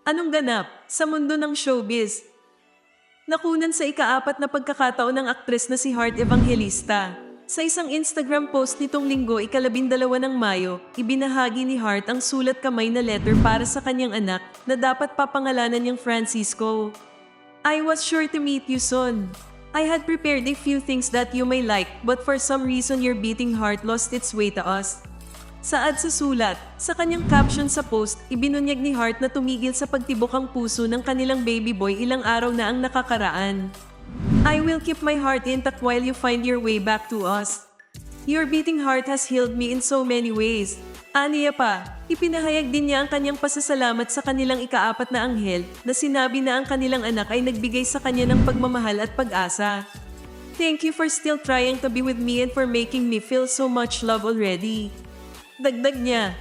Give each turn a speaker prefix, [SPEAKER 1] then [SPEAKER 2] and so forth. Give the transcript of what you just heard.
[SPEAKER 1] Anong ganap sa mundo ng showbiz? Nakunan sa ika-4 na pagkakataon ng aktres na si Heart Evangelista. Sa isang Instagram post nitong linggo, ika-12 ng Mayo, ibinahagi ni Heart ang sulat kamay na letter para sa kanyang anak na dapat papangalanan niyang Francisco. I was sure to meet you soon. I had prepared a few things that you may like, but for some reason your beating heart lost its way to us. Saad sa sulat, sa kanyang caption sa post, ibinunyag ni Heart na tumigil sa pagtibok ang puso ng kanilang baby boy ilang araw na ang nakakaraan. I will keep my heart intact while you find your way back to us. Your beating heart has healed me in so many ways. Aniya pa, ipinahayag din niya ang kanyang pasasalamat sa kanilang ika-4 na anghel na sinabi na ang kanilang anak ay nagbigay sa kanya ng pagmamahal at pag-asa. Thank you for still trying to be with me and for making me feel so much love already. Dagdag niya,